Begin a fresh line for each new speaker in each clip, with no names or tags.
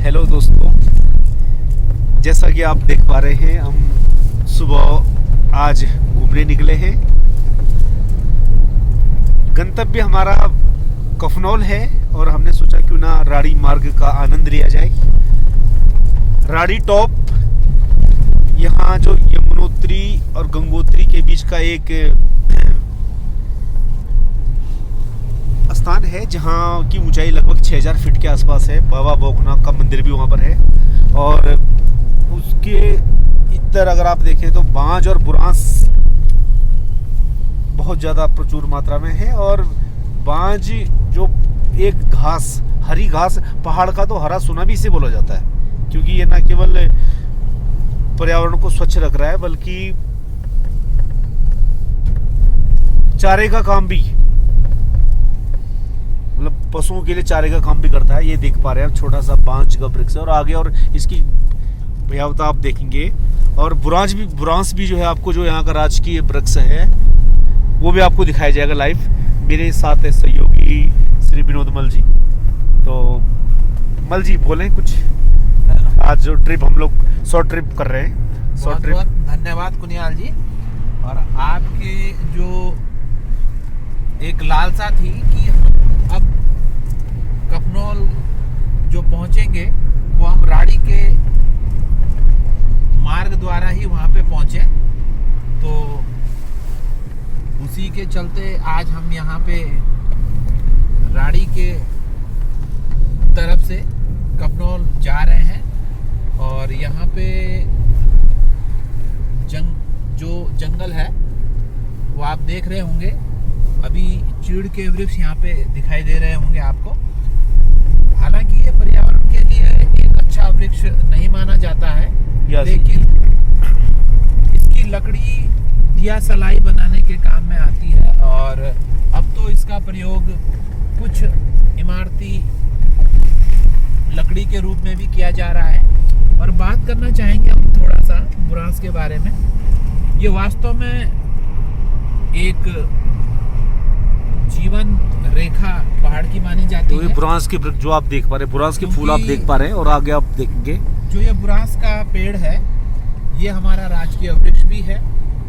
Hello दोस्तों, जैसा कि आप देख पा रहे हैं हम सुबह आज घूमने निकले हैं। गंतव्य हमारा कफनौल है और हमने सोचा क्यों ना राड़ी मार्ग का आनंद लिया जाए। राड़ी टॉप यहाँ जो यमुनोत्री और गंगोत्री के बीच का एक स्थान है जहाँ की ऊंचाई लगभग 6000 फीट के आसपास है। बाबा भोकनाथ का मंदिर भी वहाँ पर है और उसके इधर अगर आप देखें तो बांज और बुरांस बहुत ज़्यादा प्रचुर मात्रा में है। और बांज जो एक घास, हरी घास, पहाड़ का तो हरा सोना भी इसे बोला जाता है, क्योंकि ये न केवल पर्यावरण को स्वच्छ रख रहा है बल्कि चारे का काम भी, मतलब पशुओं के लिए चारे का काम भी करता है। ये देख पा रहे हैं आप, छोटा सा बांज का वृक्ष है और आगे और इसकी भयावता आप देखेंगे। और बुरांस भी जो है आपको, जो यहाँ का राजकीय वृक्ष है, वो भी आपको दिखाया जाएगा लाइव। मेरे साथ है सहयोगी श्री विनोद मल जी। तो मल जी बोलें कुछ, आज जो ट्रिप हम लोग शॉर्ट ट्रिप कर रहे हैं।
बहुत बहुत धन्यवाद कुनियाल जी। और आपकी जो एक लालसा थी कि अब कफनौल जो पहुंचेंगे वो हम राड़ी के मार्ग द्वारा ही वहां पे पहुंचे, तो उसी के चलते आज हम यहाँ पे राड़ी के तरफ से कफनौल जा रहे हैं। और यहाँ पे जो जंगल है वो आप देख रहे होंगे। अभी चीड़ के वृक्ष यहाँ पे दिखाई दे रहे होंगे आपको। हालांकि ये पर्यावरण के लिए एक अच्छा वृक्ष नहीं माना जाता है, लेकिन इसकी लकड़ी दिया सलाई बनाने के काम में आती है। और अब तो इसका प्रयोग कुछ इमारती लकड़ी के रूप में भी किया जा रहा है। और बात करना चाहेंगे हम थोड़ा सा बुरांस के बारे में। ये वास्तव में एक जीवन रेखा पहाड़ की मानी जाती है।
बुरांस के वृक्ष जो आप देख पा रहे हैं, बुरांस के फूल आप देख पा रहे हैं और आगे आप देखेंगे
जो ये बुरांस का पेड़ है, ये हमारा राजकीय वृक्ष भी है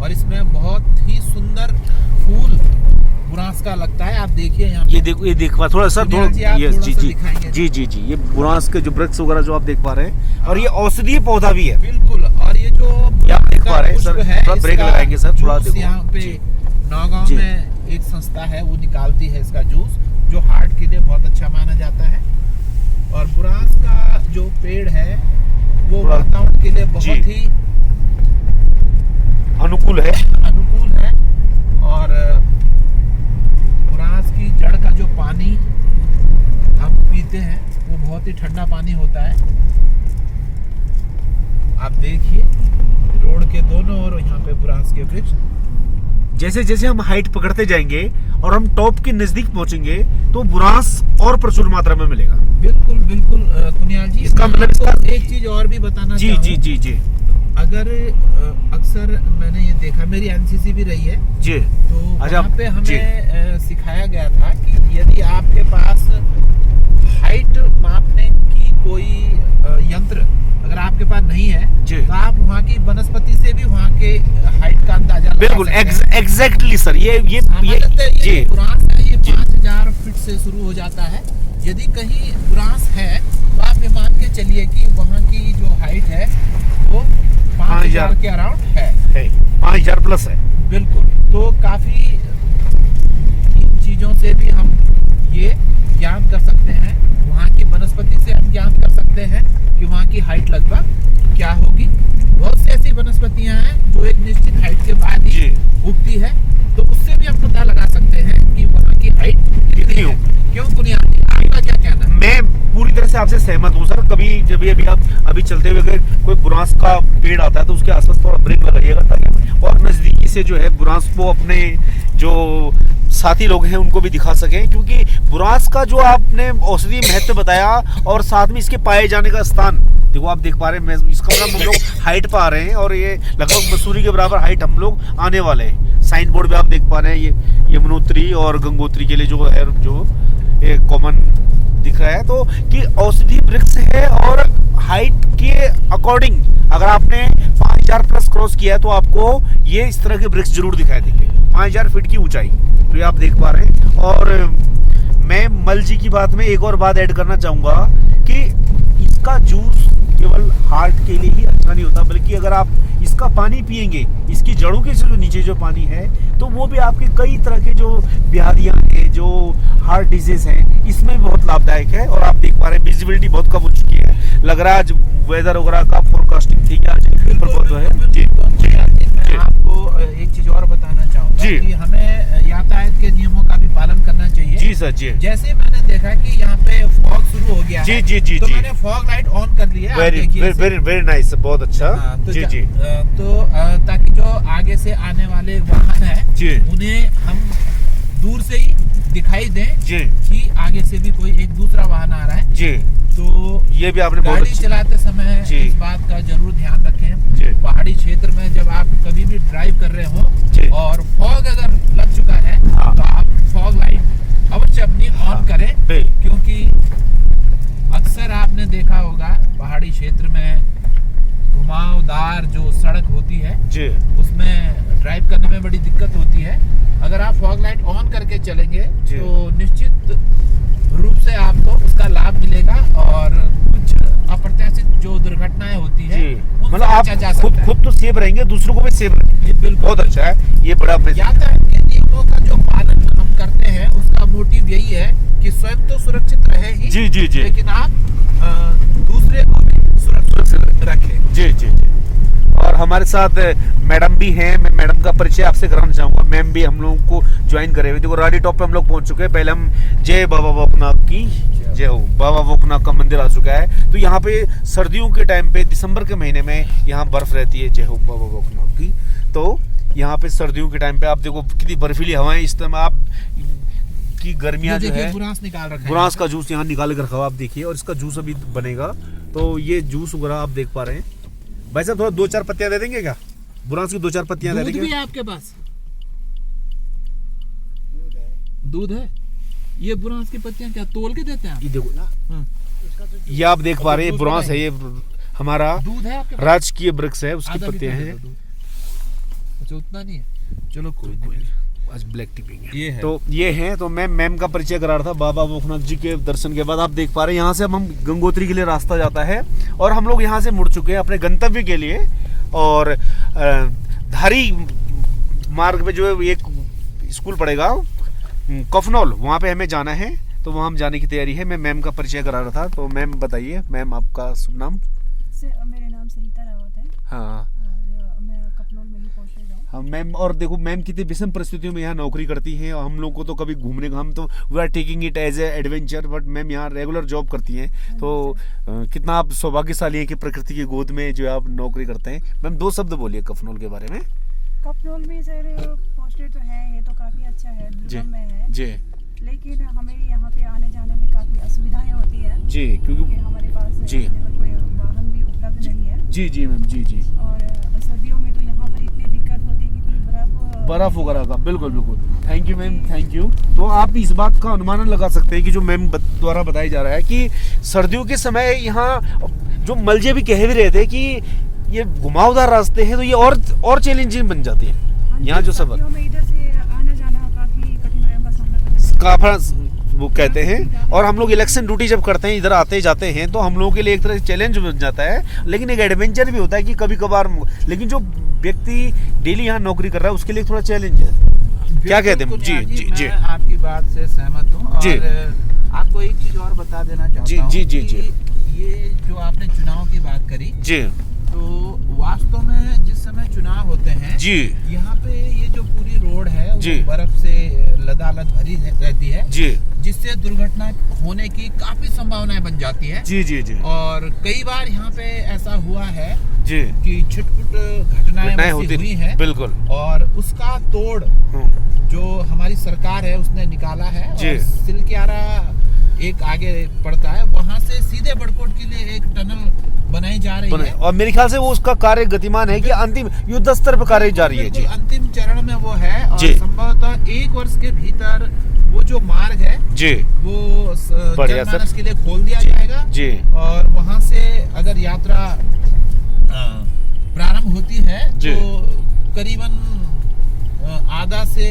और इसमें बहुत ही सुंदर फूल बुरांस का लगता है। आप देखिए यहाँ
ये देख पा थोड़ा सा, जी ये बुरांस के जो वृक्ष वगैरह जो आप देख पा रहे हैं। और ये औषधीय पौधा भी है
बिल्कुल। और ये जो
आप देख पा रहे हैं सर, थोड़ा ब्रेक लगाएंगे सर, थोड़ा देखो।
यहाँ पे नौगांव में एक संस्था है, वो निकालती है इसका जूस, जो हार्ट के लिए बहुत अच्छा माना जाता है। और बुरांस का जो पेड़ है वो वातावरण के लिए बहुत ही अनुकूल है। और बुरांस की जड़ का जो पानी हम पीते हैं वो बहुत ही ठंडा पानी होता है। आप देखिए रोड के दोनों ओर यहाँ पे बुरांस के वृक्ष।
जैसे जैसे हम हाइट पकड़ते जाएंगे और हम टॉप के नजदीक पहुंचेंगे तो बुरांस और प्रचुर मात्रा में मिलेगा।
बिल्कुल कुनियाल जी,
इसका मतलब
एक चीज और भी बताना
जी।
अगर अक्सर मैंने ये देखा, मेरी एनसीसी भी रही है जी, तो वहाँ पे हमें सिखाया गया था कि यदि आपके पास हाइट मापने की कोई यंत्र अगर आपके पास नहीं है तो आप वहाँ की वनस्पति से भी वहाँ के हाइट का अंदाजा लगा
बिल्कुल एग्जैक्टली सर। ये
बुरांस है, ये 5000 फीट से शुरू हो जाता है। यदि कहीं बुरांस है तो आप ये मान के चलिए कि वहाँ की जो हाइट है वो 5000 के अराउंड है
5000 प्लस है।
बिल्कुल। तो काफी इन चीजों से भी हम ये ज्ञान कर सकते हैं, वहाँ की वनस्पति से हम ज्ञान कर सकते हैं कि वहाँ की हाइट लगभग क्या होगी। बहुत सी ऐसी वनस्पतियां हैं जो एक निश्चित हाइट के बाद ही उगती है, तो उससे भी हम पता लगा सकते हैं कि वहाँ की हाइट कितनी है। क्यों कुनियाल जी, आपका क्या कहना है?
मैं पूरी तरह से आपसे सहमत हूँ सर। कभी जब अभी चलते हुए अगर कोई बुरांस का पेड़ आता है तो उसके आसपास थोड़ा ब्रेक लगाइएगा, ताकि और नजदीकी से जो है बुरांस को अपने जो साथी लोग हैं उनको भी दिखा सकें। क्योंकि बुरांस का जो आपने औषधीय महत्व बताया और साथ में इसके पाए जाने का स्थान देखो, आप देख पा रहे हैं, इसका मतलब हम लोग हाइट पा रहे हैं और ये लगभग मसूरी के बराबर हाइट हम लोग आने वाले हैं। साइन बोर्ड पे आप देख पा रहे हैं ये यमुनोत्री और गंगोत्री के लिए जो है, जो एक कॉमन दिख रहा है, तो कि औषधि वृक्ष है और हाइट के अकॉर्डिंग अगर आपने 5000 प्लस क्रॉस किया है तो आपको ये इस तरह के वृक्ष जरूर दिखाई देंगे, 5000 फीट की ऊंचाई, तो ये आप देख पा रहे हैं। और मैं मल जी की बात में एक और बात ऐड करना चाहूँगा कि इसका जूस केवल हार्ट के लिए ही अच्छा नहीं होता, बल्कि अगर आप इसका पानी पिएंगे, इसकी जड़ों के से जो नीचे जो पानी है, तो वो भी आपके कई तरह के जो बीमारियां हैं, जो हार्ट डिजीज हैं, इसमें भी बहुत लाभदायक है। और आप देख पा रहे हैं विजिबिलिटी बहुत कम हो चुकी है, लग रहा है आज वेदर वगैरह का फोरकास्टिंग थी आज बहुत है। जी
मैं आपको एक चीज और बताना चाहूँगा
जी।
कि हमें यातायात के नियमों का भी पालन करना चाहिए।
जी सर जी।
जैसे मैंने देखा कि यहाँ पे फॉग शुरू हो गया
जी
है,
जी जी
तो
जी।
मैंने फॉग लाइट ऑन कर ली है।
वेरी नाइस, बहुत अच्छा।
तो
जी जी
ताकि जो आगे से आने वाले वाहन है
जी।
उन्हें हम दूर से ही दिखाई दें
जी
कि आगे से भी कोई एक दूसरा वाहन आ रहा है।
जी,
तो
ये भी आपने बहुत
गाड़ी
अच्छी।
चलाते समय
जी।
इस बात का जरूर ध्यान रखें।
जी।
पहाड़ी क्षेत्र में जब आप कभी भी ड्राइव कर रहे
जी।
हो और फॉग अगर लग चुका है
हाँ।
तो आप फॉग लाइट अवश्य अपनी ऑन करें, क्योंकि अक्सर आपने देखा होगा पहाड़ी क्षेत्र में घुमावदार जो सड़क होती है
जी
उसमें ड्राइव करने में बड़ी दिक्कत होती है। अगर आप फॉग लाइट ऑन करके चलेंगे
जी।
तो निश्चित रूप से आपको उसका लाभ मिलेगा और कुछ अप्रत्याशित जो दुर्घटनाएं होती है
जी,
उनसे
मतलब आप
बचा जा
खुद
सकता है।
खुद तो सेफ रहेंगे, दूसरों को भी सेफ रखेंगे।
जी, बिल्कुल।
बहुत अच्छा है, ये बड़ा
यातायात के नियमों का जो पालन हम करते हैं उसका मोटिव यही है कि स्वयं तो सुरक्षित रहे ही,
जी जी जी
लेकिन आप दूसरे को भी सुरक्षित रखें।
जी जी जी। और हमारे साथ मैडम भी हैं, मैं मैडम का परिचय आपसे कराना चाहूंगा। मैम भी हम लोगों को ज्वाइन करे हुए। देखो राडी टॉप पे हम लोग पहुंच चुके हैं। पहले हम जय बाबा वोकनाथ की जय हो, बाबा वोकनाथ का मंदिर आ चुका है। तो यहाँ पे सर्दियों के टाइम पे दिसंबर के महीने में यहाँ बर्फ रहती है, जय हो बाबा वोकनाथ की। तो यहाँ पे सर्दियों के टाइम पे आप देखो कितनी बर्फीली हवाएं, इस टाइम आप की गर्मियाँ जो है,
बुरांस निकाल रखा है,
बुरांस का जूस यहाँ निकाल के रखा हुआ आप देखिए, और इसका जूस अभी बनेगा। तो ये जूस वगैरह आप देख पा रहे हैं। भाई साहब थोड़ा 2-4 पत्तियां दे देंगे क्या? बुरांस की 2-4 पत्तियां दे
दूध
देंगे।
भी है आपके पास? दूध है? ये बुरांस की पत्तियां क्या तोल के देते हैं आप?
ये देखो ना,
हाँ।
ये आप देख पा रहे हैं बुरांस है, ये हमारा
दूध है आपके पास?
राजकीय वृक्ष है, उसकी
आधा
पत्तियां
लीटर
हैं।
दे दो दूध। अच्छा उतना नहीं है, चलो कोई नहीं।
आज ब्लैक टी पिएंगे।
ये है।
तो ये है, तो मैं मैम का परिचय करा रहा था। बाबा वोकनाथ जी के दर्शन के बाद आप देख पा रहे हैं यहाँ से हम गंगोत्री के लिए रास्ता जाता है, और हम लोग यहाँ से मुड़ चुके हैं अपने गंतव्य के लिए। और धारी मार्ग पे जो है एक स्कूल पड़ेगा कफनौल, वहाँ पे हमें जाना है, तो वहाँ हम जाने की तैयारी है। मैं मैम का परिचय करा रहा था, तो मैम बताइए, मैम आपका शुभ नाम?
मेरा नाम सरिता रावत है।
हाँ
और मैं कपनौल में ही पहुंच रहा हूँ।
हाँ मैम, और देखो मैम कितनी विषम परिस्थितियों में यहाँ नौकरी करती हैं, और हम लोग को तो कभी घूमने का, हम तो we are taking it as a adventure, but ma'am यहाँ रेगुलर जॉब करती हैं। तो कितना आप सौभाग्यशाली हैं कि प्रकृति की गोद में जो आप नौकरी करते हैं। मैम 2 शब्द बोलिए कफनौल के बारे में।
कपनौल में सर पोस्टेड तो है, ये तो काफ़ी अच्छा है, दुर्गम में है
जी
लेकिन हमें यहाँ पे आने जाने में काफ़ी असुविधाएं होती है
जी,
क्योंकि
क्योंकि
हमारे पास
जी।
कोई वाहन भी उपलब्ध नहीं है।
जी जी मैम, जी जी।
और सर्दियों में तो यहाँ पर इतनी दिक्कत होती है कि
बर्फ वगैरह का, बिल्कुल बिल्कुल। Thank you ma'am, thank you. तो आप इस बात का अनुमान लगा सकते हैं कि जो मैम द्वारा बताया जा रहा है कि सर्दियों के समय यहाँ, जो मलजे भी कह भी रहे थे कि ये घुमावदार रास्ते हैं, तो ये और चैलेंजिंग बन जाती है यहाँ जो सफर
सर्दियों में इधर से आना जाना काफ़ी कठिनाइयों का सामना करना
काफी वो कहते हैं। और हम लोग इलेक्शन ड्यूटी जब करते हैं, इधर आते जाते हैं, तो हम लोगों के लिए एक तरह से चैलेंज बन जाता है, लेकिन एक एडवेंचर भी होता है कि कभी कभार। लेकिन जो व्यक्ति डेली यहाँ नौकरी कर रहा है उसके लिए थोड़ा चैलेंज है। क्या कहते हैं? जी जी जी,
मैं आपकी बात से सहमत हूँ।
जी।
और आपको एक चीज और बता देना चाहता
जी,
हूँ
जी, जी,
कि ये जो आपने चुनाव की बात करी,
जी
तो वास्तव में जिस समय चुनाव होते हैं
जी
यहाँ पे ये जो पूरी रोड है वो
जी।
बर्फ से लदालद भरी रहती है,
जी
जिससे दुर्घटना होने की काफी संभावनाएं बन जाती है।
जी जी जी
और कई बार यहाँ पे ऐसा हुआ है
जी,
कि छिटपुट घटनाएं
होती
हुई हैं,
बिल्कुल।
और उसका तोड़ जो हमारी सरकार है उसने निकाला है।
जी।
और सिलक्यारा एक आगे पड़ता है, वहां से सीधे बड़कोट के लिए एक टनल बनाई जा रही है।
और मेरे ख्याल से वो उसका कार्य गतिमान है कि अंतिम युद्ध स्तर पर कार्य जारी है। जी
बिल्कुल अंतिम चरण में वो है, और
जी।
संभवतः 1 वर्ष के भीतर वो जो मार्ग है
जी
वो
बढ़िया
जनमानस
सर।
के लिए खोल दिया जाएगा
जी
और वहां से अगर यात्रा प्रारंभ होती है
जी।
तो करीबन आधा से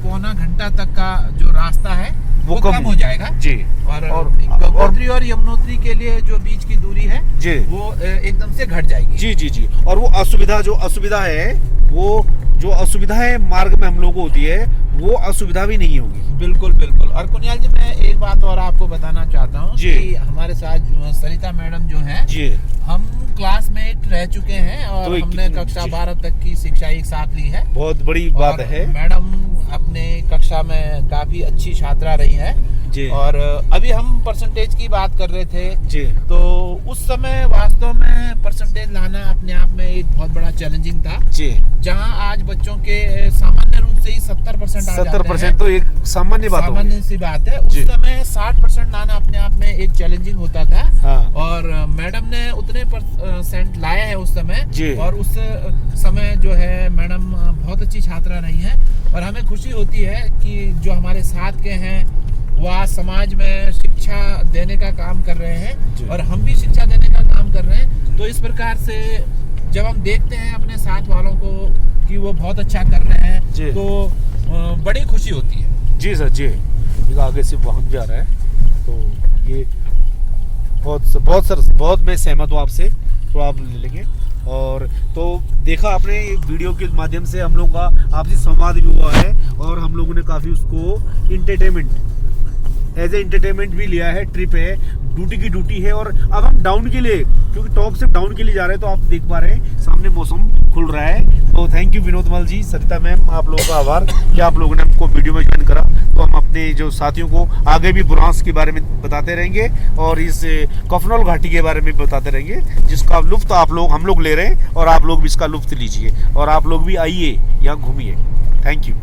पौना घंटा तक का जो रास्ता है वो कम हो जाएगा
जी।
और
और
गंगोत्री और यमुनोत्री के लिए जो बीच की दूरी है
जी
वो एकदम से घट जाएगी।
जी जी जी। और वो असुविधा है वो जो असुविधा है मार्ग में हम लोगों को होती है वो असुविधा भी नहीं होगी।
बिल्कुल बिल्कुल। और कुनियाल जी मैं एक बात और आपको बताना चाहता हूँ
जी।
कि हमारे साथ सरिता मैडम जो हैं
जी
हम क्लासमेट रह चुके हैं और
तो
हमने कक्षा 12 तक की शिक्षा एक साथ ली है।
बहुत बड़ी बात
और
है
मैडम अपने कक्षा में काफी अच्छी छात्रा रही है
जी।
और अभी हम परसेंटेज की बात कर रहे थे
जी
तो उस समय वास्तव में परसेंटेज लाना अपने आप में एक बहुत बड़ा चैलेंजिंग था।
जी
जहां आज बच्चों के सामान्य रूप से ही 70% आ जाते हैं।
70% तो एक सामान्य बात
सामान्य
होगी।
सी बात है। उस
जी।
समय 60% लाना अपने आप में एक चैलेंजिंग होता था
हाँ
और मैडम ने उतने परसेंट लाए हैं उस समय
जी।
और उस समय जो है मैडम बहुत अच्छी छात्रा रही हैं और हमें खुशी होती है कि जो हमारे साथ के हैं वो आज समाज में शिक्षा देने का काम कर रहे
जी।
हैं और हम भी शिक्षा देने का काम कर रहे हैं। तो इस प्रकार से जब हम देखते हैं अपने साथ वालों को कि वो बहुत अच्छा कर रहे
जी।
हैं तो बड़ी खुशी होती है।
जी सर जी। एक आगे से वाहन जा रहा है तो ये बहुत मैं सहमत हूँ आपसे। तो आप ले लेंगे और तो देखा आपने वीडियो के माध्यम से हम लोगों का आपसे संवाद भी हुआ है और हम लोगों ने काफ़ी उसको एज ए एंटरटेनमेंट भी लिया है। ट्रिप है, ड्यूटी की ड्यूटी है और अब हम डाउन के लिए क्योंकि टॉप से डाउन के लिए जा रहे हैं तो आप देख पा रहे हैं सामने मौसम खुल रहा है। तो थैंक यू विनोद मल जी, सरिता मैम, आप लोगों का आभार कि आप लोगों ने हमको वीडियो में ज्वाइन करा। तो हम अपने जो साथियों को आगे भी बुरांस के बारे में बताते रहेंगे और इस कफनौल घाटी के बारे में बताते रहेंगे जिसका लुत्फ हम लोग ले रहे हैं और आप लोग भी इसका लुत्फ लीजिए और आप लोग भी आइए यहाँ घूमिए। Thank you.